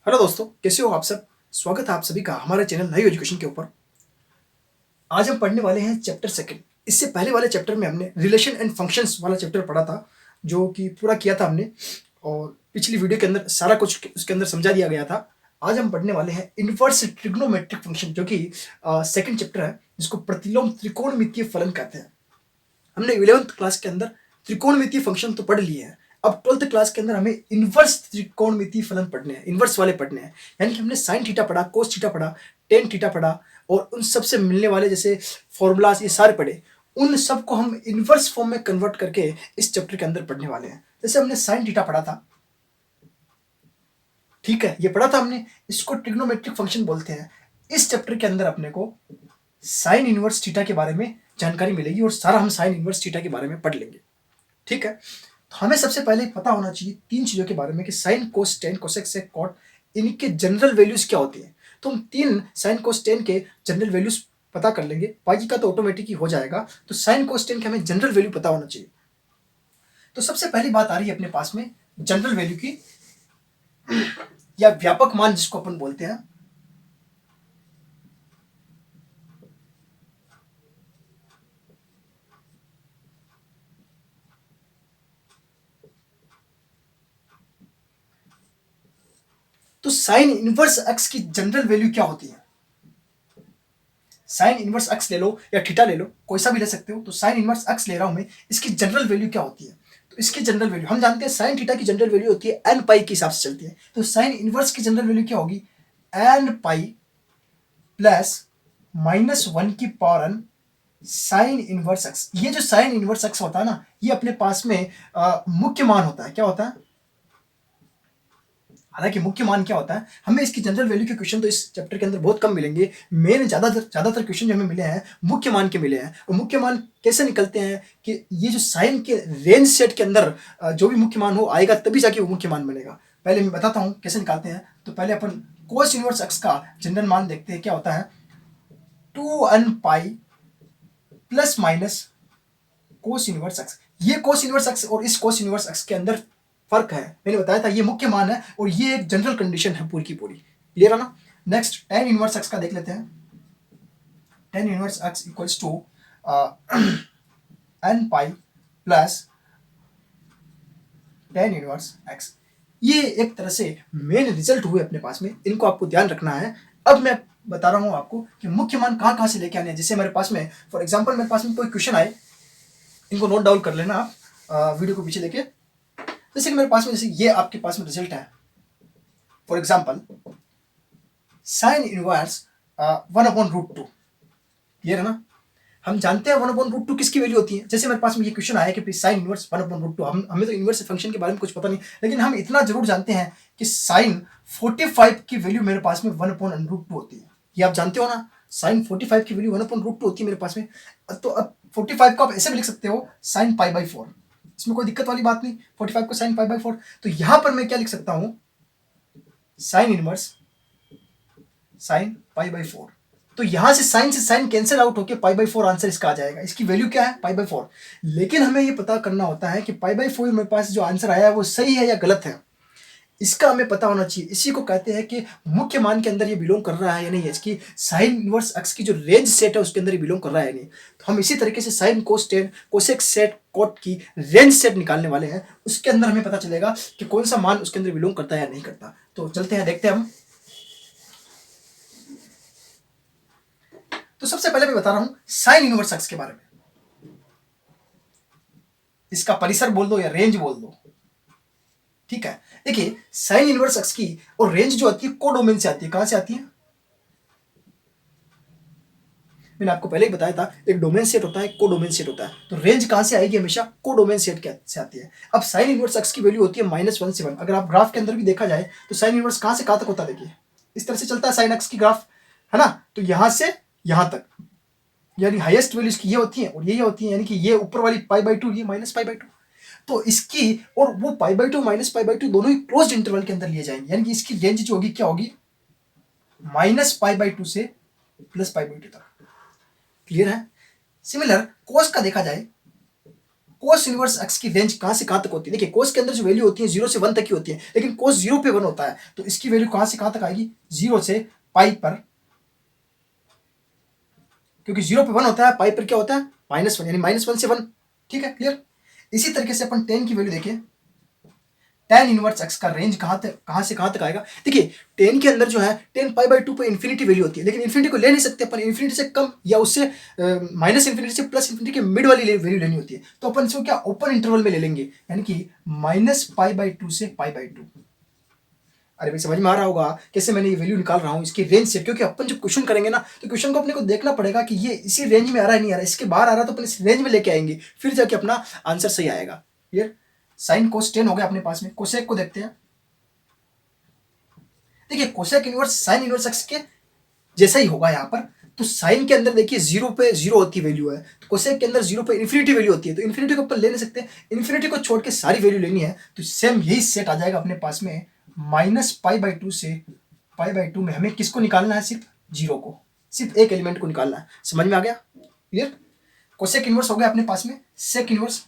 Hello दोस्तों, कैसे हो आप सब। स्वागत है आप सभी का हमारे चैनल नई एजुकेशन के ऊपर। आज हम पढ़ने वाले हैं चैप्टर सेकंड। इससे पहले वाले चैप्टर में हमने रिलेशन एंड फंक्शंस वाला चैप्टर पढ़ा था, जो कि पूरा किया था हमने, और पिछली वीडियो के अंदर सारा कुछ उसके अंदर समझा दिया गया था। आज हम पढ़ने वाले हैं इनवर्स ट्रिग्नोमेट्रिक फंक्शन, जो कि सेकंड चैप्टर है, जिसको प्रतिलोम त्रिकोणमितीय फलन कहते हैं। हमने 11th क्लास के अंदर त्रिकोणमितीय फंक्शन तो पढ़ लिए हैं। अब 12th क्लास के अंदर हमें इनवर्स त्रिकोणमितीय फलन पढ़ने हैं, इनवर्स वाले पढ़ने हैं। यानी कि हमने साइन थीटा पढ़ा, कोस थीटा पढ़ा, टेन थीटा पढ़ा, और उन सब से मिलने वाले जैसे फॉर्मूलाज ये सारे पढ़े। उन सब को हम इनवर्स फॉर्म में कन्वर्ट करके इस चैप्टर के अंदर पढ़ने वाले हैं। जैसे हमने साइन थीटा पढ़ा था, ठीक है, ये पढ़ा था हमने, इसको ट्रिग्नोमेट्रिक फंक्शन बोलते हैं। इस चैप्टर के अंदर अपने को साइन इनवर्स थीटा के बारे में जानकारी मिलेगी और सारा हम साइन इनवर्स थीटा के बारे में पढ़ लेंगे, ठीक है। तो हमें सबसे पहले पता होना चाहिए तीन चीजों के बारे में कि sine cos tan cosec sec cot, इनके जनरल वैल्यूज क्या होती हैं। तो हम तीन साइन कोस टेन के जनरल वैल्यूज पता कर लेंगे, बाकी का तो ऑटोमेटिक ही हो जाएगा। तो साइन कोस टेन के हमें जनरल वैल्यू पता होना चाहिए। तो सबसे पहली बात आ रही है अपने पास में जनरल वैल्यू की, या व्यापक मान जिसको अपन बोलते हैं। तो साइन इनवर्स एक्स की जनरल वैल्यू क्या होती है। साइन इनवर्स एक्स ले लो या थीटा ले लो, कोई सा भी ले सकते हो। तो साइन इनवर्स एक्स ले रहा हूं मैं, इसकी जनरल वैल्यू क्या होती है। तो इसकी जनरल वैल्यू हम जानते हैं, साइन थीटा की जनरल वैल्यू होती है एन पाई के हिसाब से चलती है। तो साइन इनवर्स की जनरल वैल्यू क्या होगी, एन पाई प्लस -1 की power N sine inverse X. ये जो साइन इनवर्स एक्स होता है ना, ये अपने पास में मुख्य मान होता है। क्या होता है, हालांकि मुख्य मान क्या होता है, हमें इसकी जनरल वैल्यू के क्वेश्चन तो इस चैप्टर के अंदर बहुत कम मिलेंगे। मेन ज्यादातर क्वेश्चन जो हमें मिले हैं मुख्य मान के मिले हैं। और मुख्य मान कैसे निकलते हैं कि ये जो साइन के रेंज सेट के अंदर जो भी मुख्य मान हो आएगा, तभी जाके वो मुख्य मान बनेगा। पहले मैं बताता हूँ कैसे निकालते हैं। तो पहले अपन कोस इनवर्स एक्स का जनरल मान देखते हैं। क्या होता है, 2n pi plus minus cos inverse X. ये कोस इनवर्स एक्स और इस कोस इनवर्स एक्स के अंदर फर्क है, मैंने बताया था, ये मुख्य मान है और ये एक जनरल कंडीशन है पूरी की पूरी। क्लियर है ना। नेक्स्ट टेन इनवर्स एक्स का देख लेते हैं। Tan inverse X equals to N pi plus tan inverse X. ये एक तरह से मेन रिजल्ट हुए अपने पास में, इनको आपको ध्यान रखना है। अब मैं बता रहा हूं आपको कि मुख्य मान कहां कहां से लेके आने हैं। जैसे मेरे पास में फॉर एग्जांपल मेरे पास में कोई क्वेश्चन आए, इनको नोट डाउन कर लेना आप वीडियो को पीछे लेके। जैसे कि मेरे पास में, जैसे ये आपके पास में रिजल्ट है, for example sine inverse 1/√2। Clear है ना। हम जानते हैं 1/√2 किसकी वैल्यू होती है। जैसे मेरे पास में ये क्वेश्चन आया कि साइन इनवर्स 1/√2, हमें तो इनवर्स फंक्शन के बारे में कुछ पता नहीं, लेकिन हम इतना जरूर जानते हैं कि साइन 45 की वैल्यू मेरे पास में 1/√2 होती है। ये आप जानते हो ना, साइन 45 की वैल्यू 1/√2 होती है मेरे पास में। तो अब 45 को आप ऐसे भी लिख सकते हो, साइन π/4। इसमें कोई दिक्कत वाली बात नहीं, 45 को साइन π/4। तो यहां पर मैं क्या लिख सकता हूं, साइन इनवर्स साइन π/4। तो यहां से साइन कैंसिल आउट होकर π/4 आंसर इसका आ जाएगा। इसकी वैल्यू क्या है, π/4। लेकिन हमें ये पता करना होता है कि π/4 मेरे पास जो आंसर आया है वो सही है या गलत है, इसका हमें पता होना चाहिए। इसी को कहते हैं कि मुख्य मान के अंदर ये बिलोंग कर रहा है या नहीं है, इसकी साइन इनवर्स एक्स की जो रेंज सेट है उसके अंदर ये बिलोंग कर रहा है या नहीं। तो हम इसी तरीके से sine cos tan cosec sec cot की रेंज सेट निकालने वाले हैं। उसके अंदर हमें पता चलेगा कि कौन सा मान उसके अंदर बिलोंग करता है या नहीं करता। तो चलते हैं, देखते हैं हम। तो सबसे पहले मैं बता रहा हूं साइन इनवर्स एक्स के बारे में। इसका परिसर बोल दो या रेंज बोल दो, ठीक है। देखिए साइन इनवर्स एक्स की और रेंज जो आती है कोडोमेन से आती है। कहां से आती है, मैंने आपको पहले ही बताया था, एक डोमेन सेट होता है, एक कोडोमेन सेट होता है। तो रेंज कहां से आएगी, हमेशा कोडोमेन सेट से आती है। अब साइन इनवर्स एक्स की वैल्यू होती है -1 से 1। अगर आप ग्राफ के अंदर भी देखा जाए तो साइन इनवर्स कहां से कहां तक होता है, देखिए इस तरह से चलता है साइन एक्स की ग्राफ, है ना। तो यहां से यहां तक, यानी हाईएस्ट वैल्यूज की ये होती है और ये होती है, यानी कि ये ऊपर वाली π/2, ये -π/2। तो इसकी और वो π/2 -π/2 दोनों ही क्लोज्ड इंटरवल के अंदर लिए जाएंगे, यानी कि इसकी रेंज जो होगी क्या होगी, -π/2 से +π/2 तक। क्लियर है। सिमिलर कोस का देखा जाए कोस इनवर्स एक्स की रेंज कहां से कहां तक होती है? देखिए कोस के अंदर जो वैल्यू होती है 0 से 1 तक की होती है, लेकिन कोस 0 पे 1 होता है, तो इसकी वैल्यू कहां से कहां तक आएगी? 0 से पाई पर, क्योंकि 0 पे 1 होता है, पाई पर क्या होता है? -1, यानी -1 से 1। ठीक है, क्लियर। इसी तरीके से अपन टेन की वैल्यू देखें, टेन इनवर्स एक्स का रेंज कहां से कहां तक आएगा? देखिए टेन के अंदर जो है टेन पाई बाई टू पे इन्फिनिटी वैल्यू होती है, लेकिन इन्फिनिटी को ले नहीं सकते अपन, इन्फिनिटी से कम या उससे माइनस इन्फिनिटी से प्लस इन्फिनिटी के मिड वाली वैल्यू लेनी होती है, तो अपन इसको क्या ओपन इंटरवल में ले लेंगे, यानी कि -π/2 से π/2। अरे भाई समझ में आ रहा होगा कैसे मैंने ये वैल्यू निकाल रहा हूँ इसकी रेंज से, क्योंकि अपन जब क्वेश्चन करेंगे ना तो क्वेश्चन को अपने को देखना पड़ेगा कि ये इसी रेंज में आ रहा है नहीं आ रहा है, इसके बाहर आ रहा है तो अपन इस रेंज में लेके आएंगे, फिर जाके अपना आंसर सही आएगा। क्लियर। साइन कोस 10 हो गया अपने पास में, कोसेक को देखते हैं। देखिए cosec inverse sine inverse x के जैसा ही होगा यहाँ पर, तो साइन के अंदर देखिए 0 पे 0 होती वैल्यू है, तो कोसेक के अंदर 0 पे इन्फिनिटी वैल्यू होती है, तो इन्फिनिटी को अपन ले नहीं सकते, इन्फिनिटी को छोड़ के सारी वैल्यू लेनी है, तो सेम यही सेट आ जाएगा अपने पास में -π/2 से π/2 में हमें किसको निकालना है? सिर्फ 0 को, सिर्फ एक एलिमेंट को निकालना है। समझ में आ गया? क्लियर। कोसेक इनवर्स हो गया अपने पास में, sec inverse,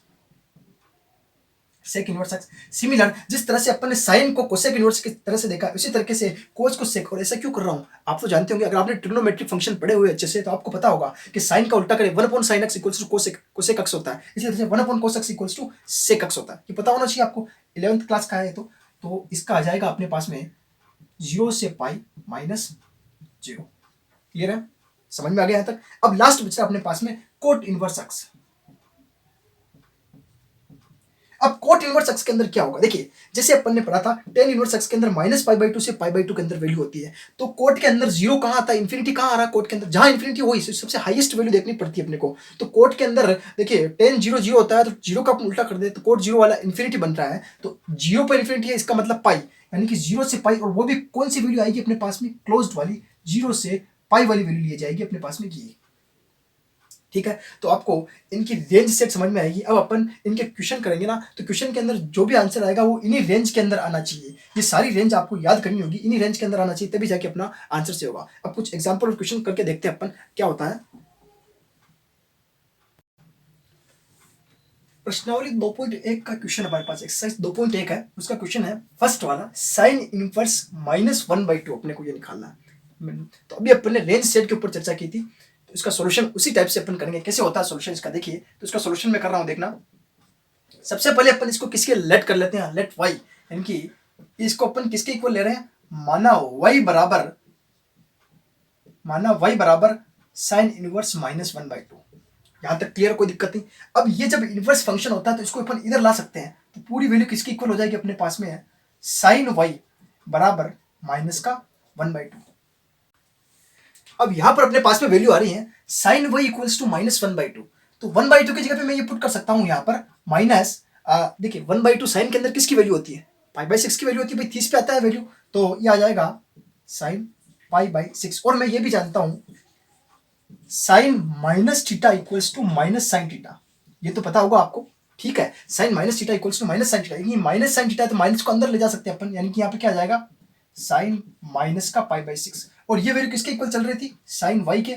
sec inverse X. Similar जिस तरह से अपन ने साइन को कोसेक इनवर्स की तरह से देखा, उसी तरीके से कोस को सेक। और ऐसा क्यों कर रहा हूं आप तो जानते होंगे, अगर आपने ट्रिग्नोमेट्रिक फंक्शन पढ़े हुए अच्छे से तो आपको पता होगा कि साइन का उल्टा करें 1/sin x equals to cosec x होता है, इसी तरह से 1/cos x equals to sec x होता है। ये पता होना चाहिए आपको, 11th क्लास का है तो इसका आ जाएगा अपने पास में 0 से पाई -0। क्लियर है? समझ में आ गया यहां तक। अब लास्ट बचा अपने पास में कोट इनवर्स एक्स। अब कोट इनवर्स एक्स के अंदर क्या होगा? देखिए जैसे अपन ने पढ़ा था टेन इनवर्स एक्स के अंदर -π/2 से π/2 के अंदर वैल्यू होती है, तो कोट के अंदर 0 कहां आता है? इन्फिनिटी कहां आ रहा है कोट के अंदर? जहां इन्फिनिटी वही सबसे हाईएस्ट वैल्यू देखनी पड़ती है अपने को। तो कोट के अंदर देखिए टेन 0 0 होता है, तो 0 का अपन उल्टा कर दे तो कोट 0 वाला इन्फिनिटी बन रहा है, तो 0 पर इन्फिनिटी है, इसका मतलब पाई, यानी कि 0 से पाई, और वो भी कौन सी वैल्यू आएगी अपने पास में? क्लोज्ड वाली, 0 से पाई वाली वैल्यू ली जाएगी अपने पास में की। ठीक है, तो आपको इनकी रेंज सेट समझ में आएगी। अब अपन इनके क्वेश्चन करेंगे ना, तो क्वेश्चन के अंदर जो भी आंसर आएगा वो इन्हीं रेंज के अंदर आना चाहिए। ये सारी रेंज आपको याद करनी होगी, इन्हीं रेंज के अंदर आना चाहिए, तभी जाके अपना आंसर से होगा। अब कुछ एग्जांपल और क्वेश्चन करके देखते हैं अपन क्या होता है। प्रश्नावली 2.1 का क्वेश्चन हमारे पास एक्सरसाइज 2.1 है, उसका क्वेश्चन है फर्स्ट वाला, साइन इनवर्स -1/2 अपने को ये निकालना है। तो अभी अपन ने रेंज सेट के ऊपर चर्चा की थी, तो इसका सॉल्यूशन उसी टाइप से अपन करेंगे। कैसे होता है सॉल्यूशन इसका? देखिए तो इसका सॉल्यूशन मैं कर रहा हूं, देखना। सबसे पहले अपन इसको किसके लेट कर लेते हैं, लेट वाई, यानी कि इसको अपन किसके इक्वल ले रहे हैं? माना y बराबर साइन इनवर्स -1/2। यहां तक क्लियर, कोई दिक्कत नहीं। अब ये जब इनवर्स फंक्शन होता है तो इसको अपन इधर ला सकते हैं, तो पूरी वैल्यू किसकी इक्वल हो जाएगी अपने पास में है? साइन वाई बराबर माइनस का 1/2। अब यहां पर अपने पास में वैल्यू आ रही है साइन वाई इक्वल्स टू -1/2, तो 1/2 की जगह पे मैं ये पुट कर सकता हूं यहां पर माइनस, देखिए 1/2 साइन के अंदर किसकी वैल्यू होती है? π/6 की वैल्यू होती है भाई, 30 पे आता है वैल्यू, तो ये आ जाएगा साइन π/6। और मैं ये भी जानता हूं sine minus theta equals to minus sine theta, ये तो पता होगा आपको। ठीक है, sine minus theta equals to minus sine theta, ये माइनस साइन थीटा है तो माइनस को अंदर ले जा सकते हैं अपन, यानी कि यहाँ पे क्या आ जाएगा? साइन माइनस का π/6। और ये वैल्यू किसके इक्वल चल रही थी? साइन वाई के।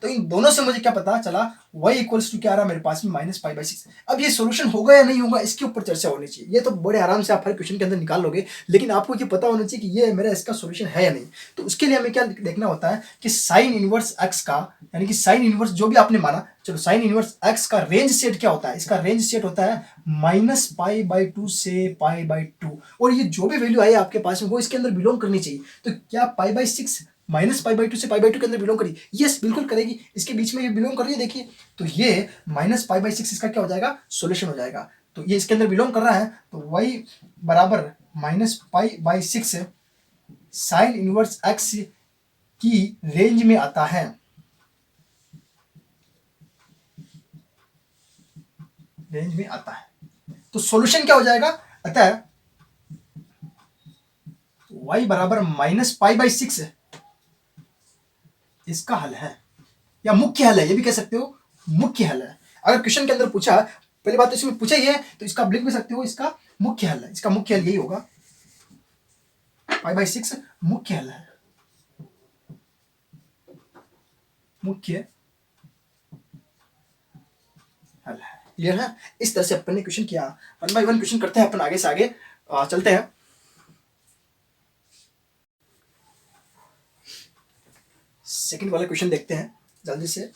तो इन दोनों से मुझे क्या पता चला? y इक्वल्स टू क्या आ रहा है मेरे पास में? -π/6। अब ये सोल्यूशन होगा या नहीं होगा इसके ऊपर चर्चा होनी चाहिए। ये तो बड़े आराम से आप हर क्वेश्चन के अंदर निकाल लोगे, लेकिन आपको ये पता होना चाहिए कि ये मेरा इसका सोल्यूशन है या नहीं। तो उसके लिए हमें क्या देखना होता है कि साइन इनवर्स एक्स का, यानी कि साइन इनवर्स जो भी आपने माना, चलो साइन इनवर्स एक्स का रेंज सेट क्या होता है? इसका रेंज सेट होता है -π/2 से π/2, और ये जो भी वैल्यू आई आपके पास में वो इसके अंदर बिलोंग करनी चाहिए। तो क्या π/6 -π/2 से π/2 के अंदर बिलोंग करी? यस बिल्कुल करेगी, इसके बीच में ये बिलोंग कर रही है, देखिए। तो ये -π/6 इसका क्या हो जाएगा? सोल्यूशन हो जाएगा। तो ये इसके अंदर बिलोंग कर रहा है, तो y बराबर -π/6 साइन इनवर्स x की रेंज में आता है। रेंज में आता है तो सॉल्यूशन क्या हो जाएगा? अतः y बराबर -π/6 इसका हल है, या मुख्य हल है, ये भी कह सकते हो मुख्य हल है। अगर क्वेश्चन के अंदर पूछा, पहली बात तो इसमें पूछा ही है तो इसका आप लिख भी सकते हो, इसका मुख्य हल है। इसका मुख्य हल यही होगा, π/6 मुख्य हल है, मुख्य हल है। क्लियर है? इस तरह से अपन ने क्वेश्चन किया। 1 बाय 1 क्वेश्चन करते हैं अपन, आगे से आगे चलते हैं। सेकंड वाला क्वेश्चन देखते हैं जल्दी से।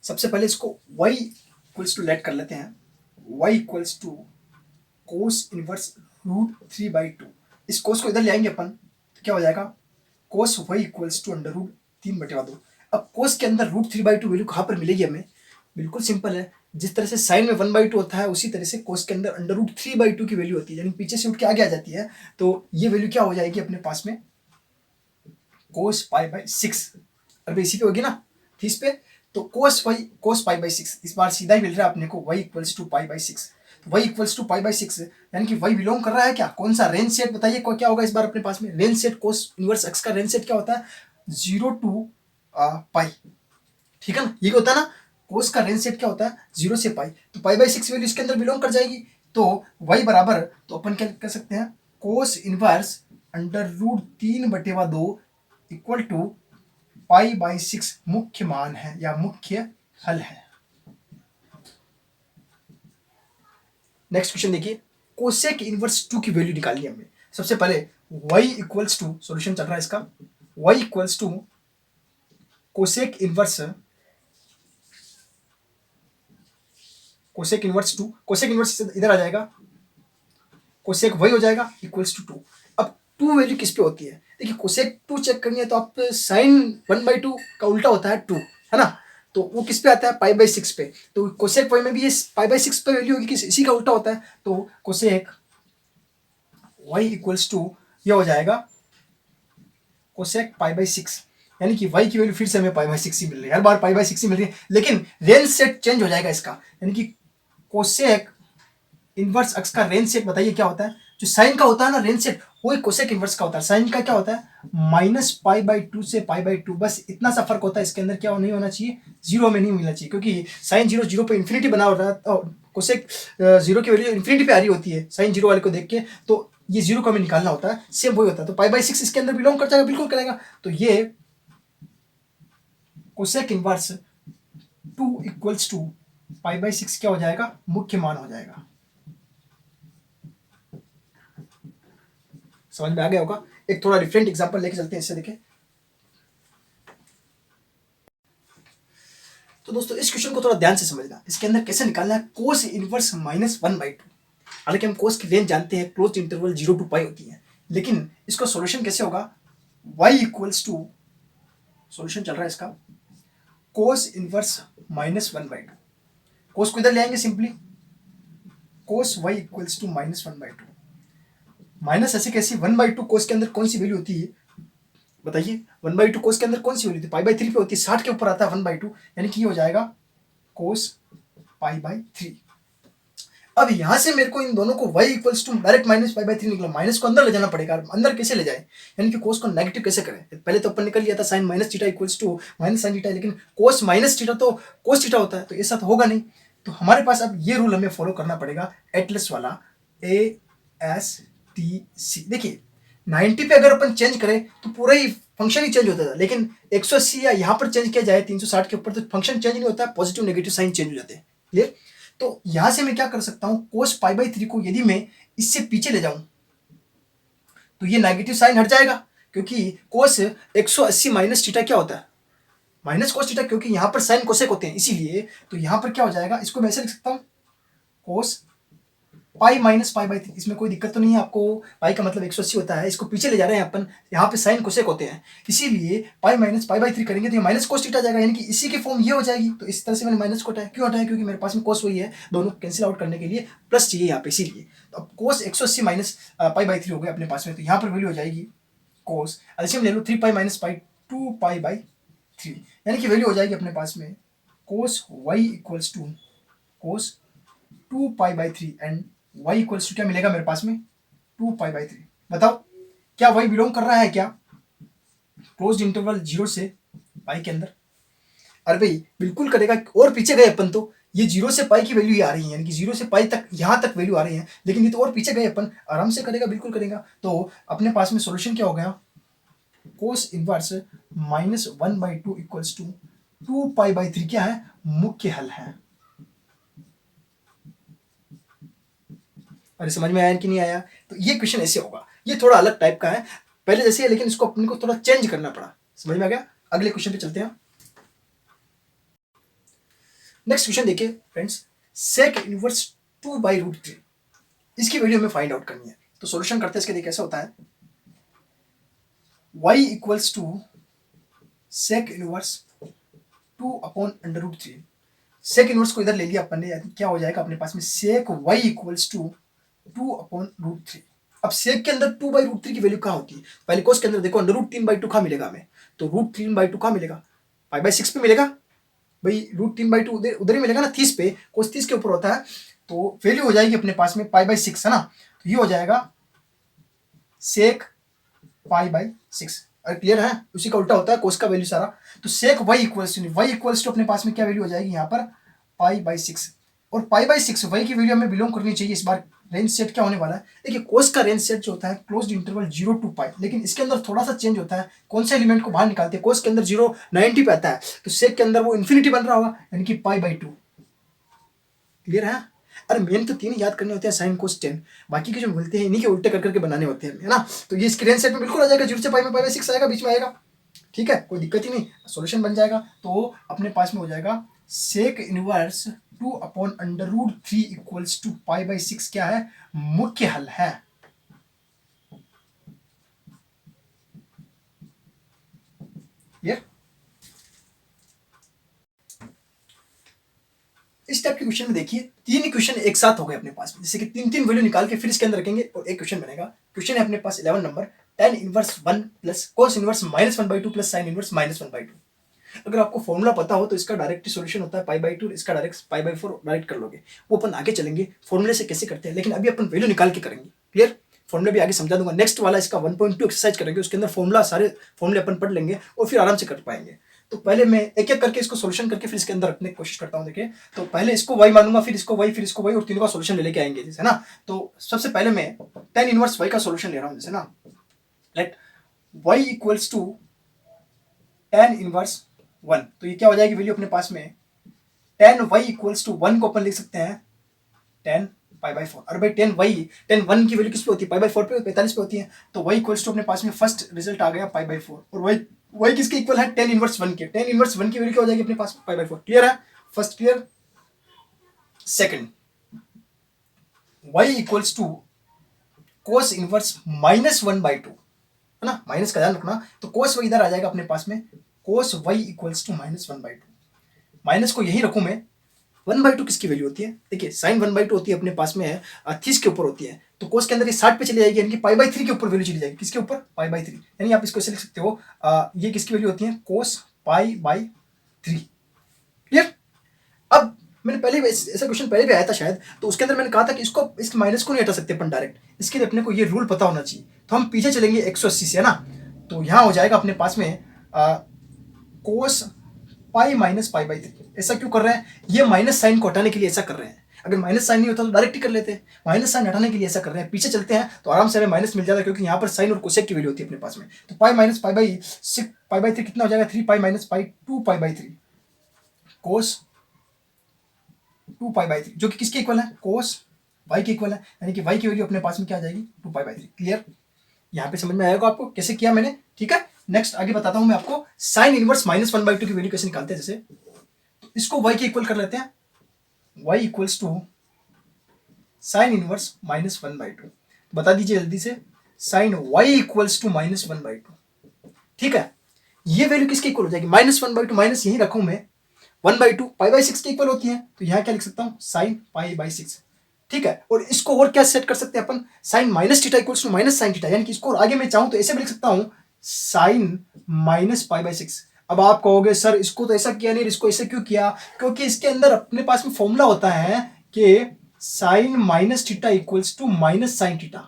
सबसे पहले इसको y इक्वल्स टू लेट कर लेते हैं। y equals to cos inverse √3/2। इस कोस को इधर ले आएंगे अपन तो क्या हो जाएगा, कोस y इक्वल्स टू √3/2। अब कोस के अंदर √3/2 वैल्यू कहाँ पर मिलेगी हमें? बिल्कुल सिंपल है, जिस तरह से साइन में 1/2 होता है उसी तरह से कोस के अंदर √3/2 की वैल्यू होती है, यानी पीछे से उठ के आगे आ जाती है। तो ये वैल्यू क्या हो जाएगी अपने पास में, कोस π/6। अब इसी पे होगी ना इस पे, तो कोस π/6 इस बार सीधा ही मिल रहा है अपने को y इक्वल्स टू π/6। तो y इक्वल्स टू π/6 यानी कि y बिलोंग कर रहा है क्या, कौन सा रेंज सेट बताइए क्या होगा इस बार अपने पास में? Range set cos inverse x का रेंज सेट क्या होता है, 0 to पाई। ठीक है ना, ये होता है ना, कोस का रेंज सेट क्या होता है 0 से पाई। तो π/6 वैल्यू इसके अंदर बिलोंग कर जाएगी। तो y बराबर, तो अपन क्या कर सकते हैं, कोस इनवर्स √3/2 इक्वल टू π/6 मुख्य मान है या मुख्य हल है। नेक्स्ट क्वेश्चन देखिए, कोसेक इनवर्स 2 की वैल्यू निकालनी है हमें। सबसे पहले y इक्वल्स टू, सॉल्यूशन चल रहा है इसका, y equals to cosec inverse 2, cosec inverse इधर आ जाएगा, कोसेक वही हो जाएगा इक्वल्स टू 2। अब 2 वैल्यू किस पे होती है, देखिए कोसेक 2 चेक करनी है तो आप साइन 1/2 का उल्टा होता है 2, है ना, तो वो किस पे आता है π/6 पे। तो कोसेक वाई में भी ये π/6 पे वैल्यू होगी, किस इसी का उल्टा होता है। तो कोसेक y इक्वल्स टू ये हो जाएगा कोसेक π/6, यानी कि y की वैल्यू फिर से हमें π/6 ही मिल रही है, हर बार π/6 ही मिल रही है, लेकिन रेंज सेट चेंज हो जाएगा इसका। यानी कि कोसेक इनवर्स x का रेंज सेट बताइए क्या होता है, जो साइन का होता है ना रेंज सेट, वो कोसेक इनवर्स का होता है। साइन का क्या होता है -π/2 से π/2, बस इतना सा फर्क होता है, इसके अंदर क्या नहीं होना चाहिए, 0 में नहीं मिलना चाहिए, क्योंकि साइन 0 पे इन्फिनिटी बना हो रहा है, कोसेक 0 की वैल्यू इन्फिनिटी पे आ रही होती है साइन 0 वाले को देख के, तो ये 0 को हमें निकालना होता है, सेम वही होता है। तो π/6 इसके अंदर बिलोंग कर जाएगा, बिल्कुल करेगा। तो ये कोसेक इनवर्स 2 इक्वल्स टू π/6 क्या हो जाएगा, मुख्य मान हो जाएगा। समझ में आ गया होगा। एक थोड़ा डिफरेंट एग्जांपल लेके चलते हैं, इससे देखें। तो दोस्तों इस क्वेश्चन को थोड़ा ध्यान से समझना, इसके अंदर कैसे निकालना है कोस इनवर्स -1/2। हालांकि हम कोस की रेंज जानते हैं, क्लोज इंटरवल 0 to पाई होती है, लेकिन इसका सॉल्यूशन कैसे होगा, y इक्वल्स टू, सॉल्यूशन चल रहा है इसका, कोस इनवर्स -1/2। कोस को इधर ले आएंगे simply, cos y equals to -1/2। Minus ऐसे कैसे, 1/2 कोस के अंदर कौन सी वैल्यू होती है बताइए, 1/2 कोस के अंदर कौन सी वैल्यू थी, π/3 पे होती है, 60 के ऊपर आता है 1/2, यानी कि ये हो जाएगा कोस π/3। अब यहां से मेरे को इन दोनों को y इक्वल्स टू डायरेक्ट -π/3 निकला, माइनस को अंदर ले जाना पड़ेगा। अंदर कैसे ले जाए, यानी कि कोस को नेगेटिव कैसे करें, पहले तो अपन निकल लिया था साइन -θ इक्वल्स टू -sin θ, लेकिन कोस -θ तो कोस थीटा होता है, तो ऐसा तो होगा नहीं। तो हमारे पास अब ये रूल हमें फॉलो करना पड़ेगा, एटलस वाला ASTC। देखिए 90 पे अगर अपन चेंज करें तो पूरा ही फंक्शन ही चेंज होता था, लेकिन 180 या यहाँ पर चेंज किया जाए 360 के ऊपर तो फंक्शन चेंज नहीं होता है, पॉजिटिव नेगेटिव साइन चेंज हो जाते हैं। क्लियर? तो यहां से मैं क्या कर सकता हूं, कोस π/3 को यदि मैं इससे पीछे ले जाऊं तो ये नेगेटिव साइन हट जाएगा, क्योंकि कोस 180 माइनस थीटा क्या होता है, माइनस कोस थीटा, क्योंकि यहां पर साइन कोसेक होते हैं इसीलिए। तो यहां पर क्या हो जाएगा, इसको मैं ऐसे लिख सकता हूं, कोस पाई -π/3, इसमें कोई दिक्कत तो नहीं है आपको, पाई का मतलब 180 होता है, इसको पीछे ले जा रहे हैं अपन, यहाँ पे साइन कोसेक होते हैं, इसीलिए पाई -π/3 करेंगे तो ये माइनस कोस थीटा जाएगा, यानी कि इसी की फॉर्म ये हो जाएगी। तो इस तरह से मैंने माइनस को हटाया, क्यों हटाया, क्योंकि मेरे पास में कोस वही है, दोनों कैंसिल आउट करने के लिए प्लस चाहिए यहाँ पे, इसीलिए। तो अब कोस 180 माइनस π/3 हो गया अपने पास में, तो यहाँ पर वैल्यू हो जाएगी कोस, एलसीएम ले लो 3 पाई माइनस पाई 2 π/3, यानी कि वैल्यू हो जाएगी अपने पास में cos y equals to cos 2 π/3 and y equals to क्या मिलेगा मेरे पास में 2 π/3। बताओ क्या y बिलोंग कर रहा है क्या क्लोज्ड इंटरवल 0 से पाई के अंदर? अरे भाई बिल्कुल करेगा, और पीछे गए अपन तो ये 0 से पाई की वैल्यू ही आ रही है, यानी कि 0 से पाई तक यहाँ तक वैल्यू आ रही है, लेकिन ये तो और पीछे गए अपन, आराम से करेगा, बिल्कुल करेगा। तो अपने पास में सोल्यूशन क्या हो गया, कोस इनवर्स -1/2 इक्वल्स टू 2 π/3 क्या है, मुख्य हल है। अरे समझ में आया कि नहीं आया? तो ये क्वेश्चन ऐसे होगा, ये थोड़ा अलग टाइप का है, पहले जैसे है लेकिन इसको अपने को थोड़ा चेंज करना पड़ा। समझ में आ गया? अगले क्वेश्चन पे चलते हैं। नेक्स्ट क्वेश्चन देखिए फ्रेंड्स, सेक इनवर्स 2/√3, इसकी वैल्यू हमें फाइंड आउट करनी है। तो सॉल्यूशन करते हैं इसके लिए। कैसा होता है, y equals to sec inverse 2/√3। Sec inverse को इधर ले लिया अपन ने, क्या हो जाएगा अपने पास में, सेक y इक्वल्स टू 2/√3। अब सेक के अंदर 2/√3 की वैल्यू कहाँ होती है? पहले कोस के अंदर देखो, √3/2 कहाँ मिलेगा हमें? तो √3/2 कहाँ मिलेगा? π/6 पे मिलेगा भाई। √3/2 उधर ही मिलेगा ना, 30 पे, कोस 30 के ऊपर होता है। तो वैल्यू हो जाएगी अपने पास में π/6, है ना। तो ये हो जाएगा सेक π/6। अरे क्लियर है? उसी का उल्टा होता है कोस का वैल्यू सारा। तो सेक y इक्वल्स टू अपने पास में क्या वैल्यू हो जाएगी यहाँ पर, π/6। और π/6 y की वैल्यू हमें बिलोंग करनी चाहिए। इस बार रेंज सेट क्या होने वाला है, देखिए कोस का रेंज सेट जो होता है क्लोज्ड इंटरवल 0 to π, लेकिन इसके अंदर थोड़ा सा चेंज होता है। कौन से एलिमेंट को बाहर निकालते हैं? कोस के अंदर 0 90 पे आता है, तो सेक के अंदर वो इन्फिनिटी बन रहा होगा, यानी कि π/2। क्लियर है? अरे मेन तो 3 याद करने होते हैं, साइन कोस टेन, बाकी के जो मिलते हैं इन्हीं के उल्टे कर करके बनाने होते हैं, है ना। तो ये इसके रेंज सेट में बिल्कुल आ जाएगा, 0 से π में π/6 आएगा, बीच में आएगा। ठीक है, कोई दिक्कत ही नहीं, सॉल्यूशन बन जाएगा। तो अपने पास में हो जाएगा सेक इनवर्स 2/√3 इक्वल्स टू π/6 क्या है, मुख्य हल है। ये इस टाइप के क्वेश्चन में देखिए 3 क्वेश्चन एक साथ हो गए अपने पास में, जैसे कि 3 वैल्यू निकाल के फिर इसके अंदर रखेंगे और एक क्वेश्चन बनेगा। क्वेश्चन है अपने पास 11 number, tan inverse 1 plus cos inverse -1/2 plus sign inverse -1/2। अगर आपको फॉर्मूला पता हो तो इसका डायरेक्ट सॉल्यूशन होता है π/2, इसका डायरेक्ट π/4 डायरेक्ट कर लोगे। वो अपन आगे चलेंगे फॉर्मूले से कैसे करते हैं, लेकिन अभी अपन वैल्यू निकाल के करेंगे। क्लियर? फॉर्मूला भी आगे समझा दूंगा। नेक्स्ट वाला इसका 1.2 एक्सरसाइज करेंगे, उसके अंदर फॉर्मूला सारे फॉर्मूले अपन पढ़ लेंगे और फिर आराम से कर पाएंगे। तो पहले मैं एक एक करके इसको सॉल्यूशन करके फिर इसके अंदर रखने की कोशिश करता हूँ। देखिए, तो पहले इसको y मानूंगा, फिर इसको y, फिर इसको y, और तीनों का सॉल्यूशन ले लेके आएंगे, जैसे ना। तो सबसे पहले मैं tan इनवर्स y का सॉल्यूशन ले रहा हूँ, जैसे ना। Let y equals to tan inverse 1। तो ये क्या हो जाएगी वैल्यू अपने पास में, tan y इक्वल्स टू 1 को अपन लिख सकते हैं tan π/4। अरे भाई tan 1 की वैल्यू किस पे होती है, π/4 पे, 45 पे होती है। तो y इक्वल्स टू अपने पास में फर्स्ट रिजल्ट आ गया π/4, और y किसके इक्वल है, tan इनवर्स 1 के। tan इनवर्स 1 की वैल्यू क्या हो जाएगी अपने पास में, π/4। क्लियर है? First clear. Second, y equals to cos inverse -1/2, है ना, माइनस का ध्यान रखना। तो कोस y इधर आ जाएगा अपने पास में, cos y equals to -1/2। Minus को यही रखूं मैं। 1/2 किसकी वैल्यू होती है, देखिए साइन 1/2 होती है अपने पास में, 30 के ऊपर होती है। तो कोस के अंदर ये 60 पे चली जाएगी, यानी कि π/3 के ऊपर वैल्यू चली जाएगी। किसके ऊपर, π/3। यानी आप इसको ऐसे लिख सकते हो, ये किसकी वैल्यू होती है, कोस π/3। क्लियर? अब मैंने पहले ऐसा क्वेश्चन पहले भी आया था शायद, तो उसके अंदर मैंने कहा था कि इसको, इस माइनस को नहीं हटा सकते अपन डायरेक्ट, इसके लिए अपने को ये रूल पता होना चाहिए। तो हम पीछे चलेंगे 180 से, है ना। तो यहां हो जाएगा अपने पास में कोस पाई माइनस π/3। ऐसा क्यों कर रहे हैं, ये माइनस साइन को हटाने के लिए ऐसा कर रहे हैं। अगर माइनस साइन नहीं होता तो डायरेक्ट ही कर लेते हैं, माइनस साइन हटाने के लिए ऐसा कर रहे हैं। पीछे चलते हैं तो आराम से हमें माइनस मिल जाता है, क्योंकि यहाँ पर साइन और कोसेक की वैल्यू होती है अपने पास में। तो पाई माइनस π/3 कितना हो जाएगा, 3π माइनस π 2π/3 कोस 2π/3, जो कि किसके इक्वल है, कोस y के इक्वल है। यानी कि y की वैल्यू अपने पास में क्या आ जाएगी, 2π/3। क्लियर? यहाँ पे समझ में आएगा आपको कैसे किया मैंने? ठीक है, नेक्स्ट आगे बताता हूं मैं आपको साइन इनवर्स -1/2 की वैल्यू कैसे निकालते हैं। जैसे तो इसको y के इक्वल कर लेते हैं, y equals to sine inverse -1/2। बता दीजिए जल्दी से, साइन y इक्वल्स टू -1/2। ठीक है, ये वैल्यू किसके इक्वल हो जाएगी, -1/2, माइनस यही रखूं मैं, 1/2 π/6 के इक्वल होती है। तो यहां क्या लिख सकता हूं, साइन π/6। ठीक है, और इसको और क्या सेट कर सकते हैं अपन, sine minus theta equals to minus sine theta. यानी कि इसको और आगे मैं चाहूं तो ऐसे भी लिख सकता हूं, साइन -π/6। अब आप कहोगे सर इसको तो ऐसा किया नहीं, इसको ऐसे क्यों किया, क्योंकि इसके अंदर अपने पास में फॉर्मूला होता है कि sine minus theta equals to minus sine theta.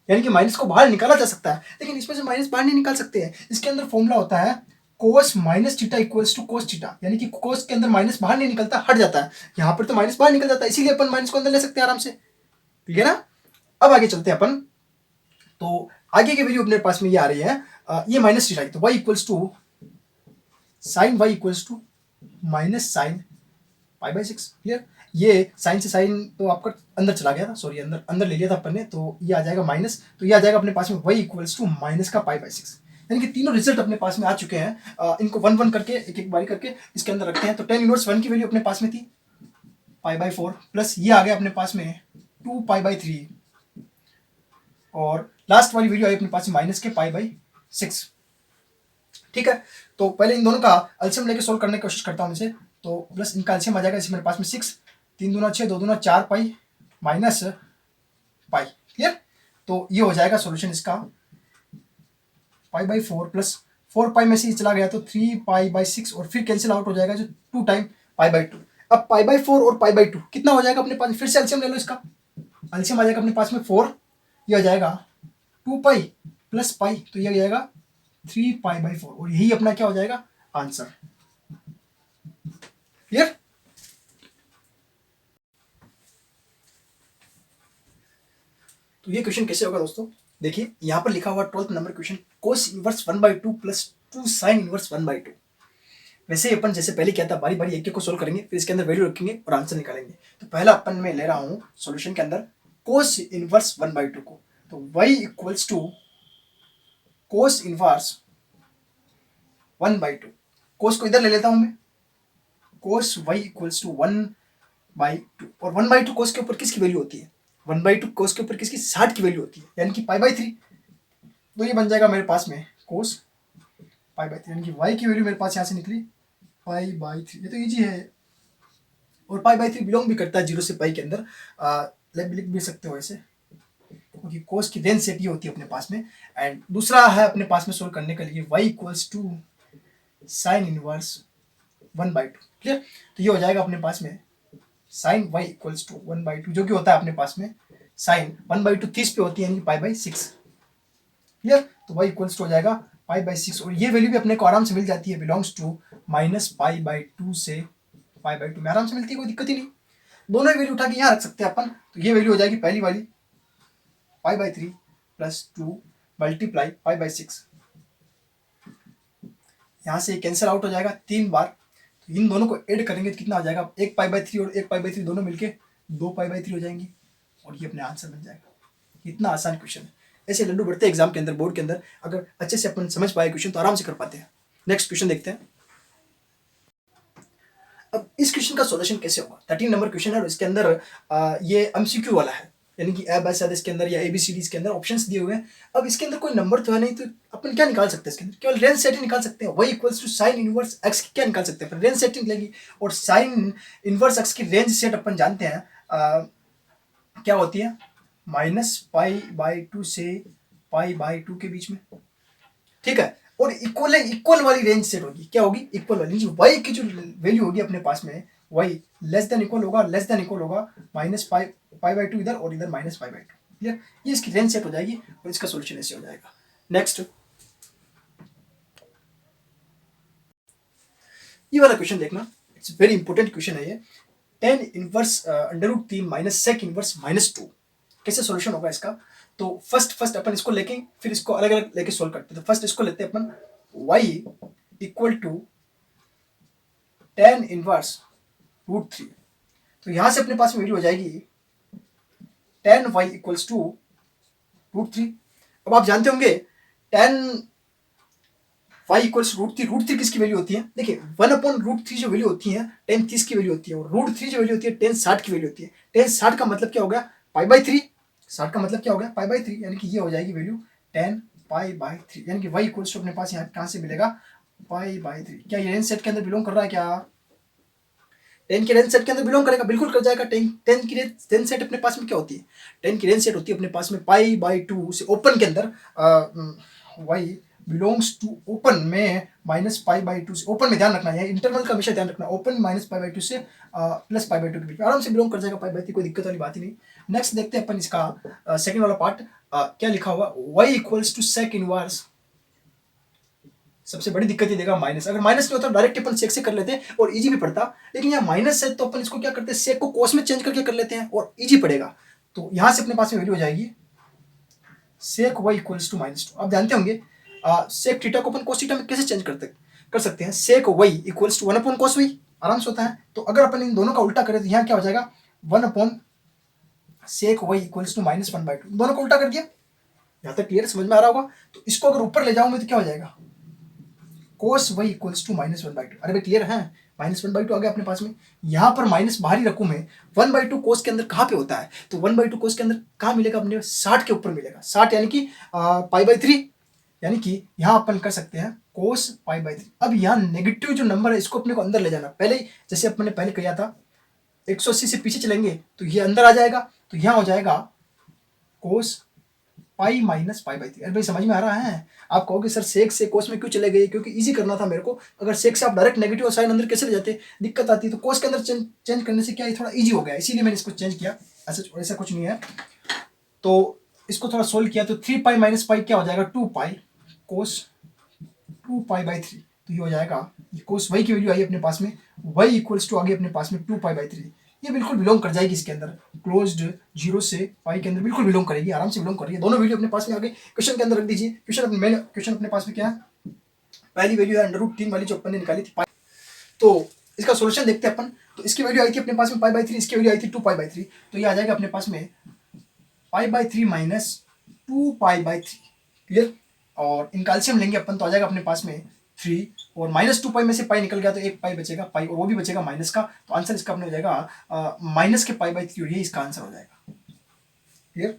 यानी कि माइनस को बाहर निकाला जा सकता है, लेकिन इसमें से माइनस बाहर नहीं निकाल सकते हैं। इसके अंदर फॉर्मूला होता है cos minus theta equals to cos theta. यानी कि कोस के अंदर माइनस बाहर नहीं निकलता, हट जाता है। यहाँ पर तो माइनस बाहर निकल जाता है, इसीलिए अपन माइनस को अंदर ले सकते हैं आराम से। ठीक है ना? अब आगे चलते हैं अपन। तो आगे की वैल्यू अपने पास में ये आ रही है, ये माइनस थीटा, तो y equals to sine y equals to minus sine π/6। Clear? ये साइन से साइन तो आपका अंदर चला गया था, सॉरी अंदर अंदर ले लिया था अपन ने, तो ये आ जाएगा माइनस, तो ये आ जाएगा अपने पास में y इक्वल्स टू माइनस का पाई बाई सिक्स। यानी कि तीनों रिजल्ट अपने पास में आ चुके हैं। इनको वन वन करके एक एक बारी करके इसके अंदर रखते हैं। तो टेन इनवर्स वन की वैल्यू अपने पास में थी पाई बाई फोर, प्लस ये आ गया अपने पास में टू पाई बाई थ्री, और लास्ट वाली वैल्यू आई अपने पास में माइनस के पाई बाई सिक्स। ठीक है, तो पहले इन दोनों का अल्सियम लेके सोल्व करने की कोशिश करता हूँ इसे। तो प्लस इनका अल्सियम आ जाएगा, इसमें मेरे पास में सिक्स, तीन दूना छः, दो दूना चार पाई माइनस पाई। क्लियर? तो ये हो जाएगा सॉल्यूशन इसका pi by four plus four pi में से ये चला गया तो थ्री पाई बाई सिक्स, और फिर कैंसिल आउट हो जाएगा जो two time pi by two. अब पाई बाई फोर और पाई बाई टू कितना हो जाएगा अपने पास, फिर से अल्सियम ले लो इसका। अल्सियम आ जाएगा अपने पास में फोर, ये हो जाएगा टू पाई प्लस पाई, तो ये हो जाएगा थ्री पाई बाई फोर, और यही अपना क्या हो जाएगा आंसर। क्लियर? तो ये क्वेश्चन कैसे होगा दोस्तों, देखिए यहाँ पर लिखा हुआ 12th number question, cos inverse one by two plus two sine inverse one by to. वैसे अपन जैसे पहले किया था, बारी बारी एक एक को सोल्व करेंगे, फिर इसके अंदर वैल्यू रखेंगे और आंसर निकालेंगे। तो पहला अपन में ले रहा हूँ सॉल्यूशन के अंदर cos inverse one by two को, तो y equals to cos inverse one by two. Cos को इधर ले लेता हूँ मैं, cos y equals to one by two, और वन बाई टू कोस के ऊपर किसकी वैल्यू होती है, वन बाई टू कोस के ऊपर किसकी 60 की वैल्यू होती है, यानी कि पाई बाई थ्री। तो ये बन जाएगा मेरे पास में कोस पाई बाई थ्री, यानी कि y की वैल्यू मेरे पास यहाँ से निकली पाई बाई थ्री। ये तो इजी है, और पाई बाई थ्री बिलोंग भी करता है जीरो से पाई के अंदर, लिख भी सकते हो ऐसे, क्योंकि कोस की रेंज सेट ये होती है अपने पास में। एंड दूसरा है अपने पास में सोल्व करने के लिए y equals to sine inverse one by two. Clear? तो ये हो जाएगा अपने पास में sine y equals to one by two, जो कि होता है अपने पास में साइन वन बाई टू 30 पे होती है, यानी पाई बाई सिक्स। क्लियर? तो y इक्वल्स टू हो जाएगा पाई बाई सिक्स, और ये वैल्यू भी अपने को आराम से मिल जाती है, belongs to minus pi by two से पाई बाई टू में आराम से मिलती है, कोई दिक्कत ही नहीं। दोनों ही वैल्यू उठा के यहाँ रख सकते हैं अपन। तो ये वैल्यू हो जाएगी पहली वाली pi by three plus two multiply pi by six, यहाँ से कैंसिल आउट हो जाएगा तीन बार। तो इन दोनों को ऐड करेंगे तो कितना हो जाएगा, एक पाई बाई थ्री और एक पाई बाई थ्री दोनों मिलके दो पाई बाई थ्री हो जाएंगी, और ये अपने आंसर बन जाएगा। इतना आसान क्वेश्चन है। ऐसे लड्डू बढ़ते हैं एग्जाम के अंदर, बोर्ड के अंदर, अगर अच्छे से अपन समझ पाए क्वेश्चन तो आराम से कर पाते हैं। नेक्स्ट क्वेश्चन देखते हैं। अब इस क्वेश्चन का सॉल्यूशन कैसे होगा, 13 नंबर क्वेश्चन है, और इसके अंदर ये एमसीक्यू वाला है, यानी कि ए शायद इसके अंदर या एबीसीडी इसके अंदर ऑप्शंस दिए हुए हैं। अब इसके अंदर कोई नंबर तो है नहीं, तो अपन क्या निकाल सकते हैं इसके अंदर, केवल रेंज सेट निकाल सकते हैं। y equals to sine inverse x की क्या निकाल सकते हैं, रेंज सेट निकलेगी, और साइन इनवर्स x की रेंज सेट अपन जानते हैं क्या होती है, माइनस पाई बाई टू से पाई बाई टू के बीच में। ठीक है, और इक्वल वाली रेंज सेट होगी, क्या होगी, इक्वल वाली। जो y की जो वैल्यू होगी अपने पास में, y लेस देन इक्वल होगा, लेस देन इक्वल होगा माइनस पाई बाई टू इधर, और इधर minus pi by two. Clear? ये इसकी रेंज सेट हो जाएगी, और इसका सोल्यूशन ऐसे हो जाएगा। नेक्स्ट ये वाला क्वेश्चन देखना, इट्स वेरी इंपॉर्टेंट क्वेश्चन है ये। टेन इनवर्स अंडर रूट तीन minus sec inverse minus two, कैसे सोल्यूशन होगा इसका। तो फर्स्ट अपन इसको लेके फिर इसको अलग अलग लेके सोल्व करते हैं। तो फर्स्ट इसको लेते हैं अपन y equal to tan inverse root three, तो यहां से अपने पास में वैल्यू हो जाएगी tan y equals to root three. अब आप जानते होंगे tan y equals root three किसकी वैल्यू होती है, देखिए वन अपॉन रूट थ्री जो वैल्यू होती है टेन 30 की वैल्यू होती है, और रूट थ्री जो वैल्यू होती है टेन 60 की वैल्यू होती है। टेन 60 का मतलब क्या हो गया, पाई बाई थ्री। 60 का मतलब क्या हो गया, पाई बाई थ्री, यानी कि ये हो जाएगी value ten pi by three, यानी कि y इक्वल्स टू अपने पास यहाँ कहाँ से मिलेगा, पाई बाई थ्री। क्या ये रेंज सेट के अंदर बिलोंग कर रहा है, क्या टेन की रेंज सेट के अंदर बिलोंग करेगा, बिल्कुल कर जाएगा। टेन की रेंज सेट अपने पास में क्या होती है, टेन की रेंज सेट होती है अपने पास में पाई बाई टू से ओपन के अंदर y बिलोंग्स टू ओपन में माइनस पाई बाई टू से, ओपन में ध्यान रखना है, इंटरवल का हमेशा ध्यान रखना, open minus pi by two से प्लस पाई बाई टू के बीच में आराम से बिलोंग कर जाएगा पाई बाई थ्री, कोई दिक्कत वाली बात ही नहीं। नेक्स्ट देखते हैं अपन इसका सेकंड वाला पार्ट, क्या लिखा हुआ, y equals to sec inverse, सबसे बड़ी दिक्कत ये देगा माइनस। अगर माइनस नहीं होता डायरेक्ट अपन सेक से कर लेते हैं और इजी भी पड़ता, लेकिन यहाँ माइनस है तो अपन इसको क्या करते हैं, सेक को कोस में चेंज करके कर लेते हैं और इजी पड़ेगा। तो यहां से अपने पास में वैल्यू हो जाएगी sec y equals to minus two. आप जानते होंगे सेक थीटा को अपन कोस थीटा में कैसे चेंज कर सकते हैं, sec y equals to one upon cos y, आराम से होता है। तो अगर अपन इन दोनों का उल्टा करें तो यहाँ क्या हो जाएगा, 1/sec y इक्वल्स टू -1/2, दोनों को उल्टा कर दिया। यहाँ तक क्लियर, समझ में आ रहा होगा। तो इसको अगर ऊपर ले जाऊंगे तो क्या हो जाएगा, cos y इक्वल्स टू -1/2। अरे भाई क्लियर है, -1/2 आ गया अपने पास में। यहाँ पर माइनस बाहर ही रखूं मैं, 1/2 कोस के अंदर कहाँ पे होता है, तो 1/2 कोस के अंदर कहाँ मिलेगा अपने, 60 के ऊपर मिलेगा। 60 यानी कि π/3, यानी कि यहाँ अपन कर सकते हैं cos π/3। अब यहाँ नेगेटिव जो नंबर है इसको अपने को अंदर ले जाना। पहले जैसे अपने पहले किया था, 180 से पीछे चलेंगे तो ये अंदर आ जाएगा, तो यहाँ हो जाएगा cos पाई माइनस π/3। अरे भाई समझ में आ रहा है। आप कहोगे सर सेक से कोस में क्यों चले गए, क्योंकि इजी करना था मेरे को। अगर सेक से आप डायरेक्ट नेगेटिव साइन अंदर कैसे ले जाते, दिक्कत आती। तो कोस के अंदर चेंज करने से क्या है, थोड़ा इजी हो गया, इसीलिए मैंने इसको चेंज किया। ऐसा कुछ नहीं है। तो इसको थोड़ा सोल्व किया तो 3π माइनस पाई क्या हो जाएगा, 2π कोस 2π/3। तो ये हो जाएगा, कोस y की वैल्यू आई अपने पास में, y इक्वल्स टू आ गई अपने पास में 2π/3। ये बिल्कुल बिलोंग कर जाएगी इसके अंदर, क्लोज्ड 0 से पाई के अंदर बिल्कुल बिलोंग करेगी, आराम से बिलोंग कर रही है। दोनों वैल्यू अपने पास में आ गई। क्वेश्चन के अंदर रख दीजिए। क्वेश्चन अपने पास में क्या है, पहली वैल्यू है √3 वाली जो अपन ने निकाली थी पाई। तो इसका सोल्यूशन देखते हैं अपन। तो इसकी वैल्यू आई थी अपने पास में π/3, इसकी वैल्यू आई थी 2π/3। तो ये आ जाएगा अपने पास में π/3 माइनस 2π/3। क्लियर। और इन कैल्शियम लेंगे अपन तो आ जाएगा अपने पास में 3, और -2π में से पाई निकल गया तो एक पाई बचेगा, पाई और वो भी बचेगा माइनस का। तो आंसर इसका अपने हो जाएगा माइनस के π/3, और ये इसका आंसर हो जाएगा। क्लियर।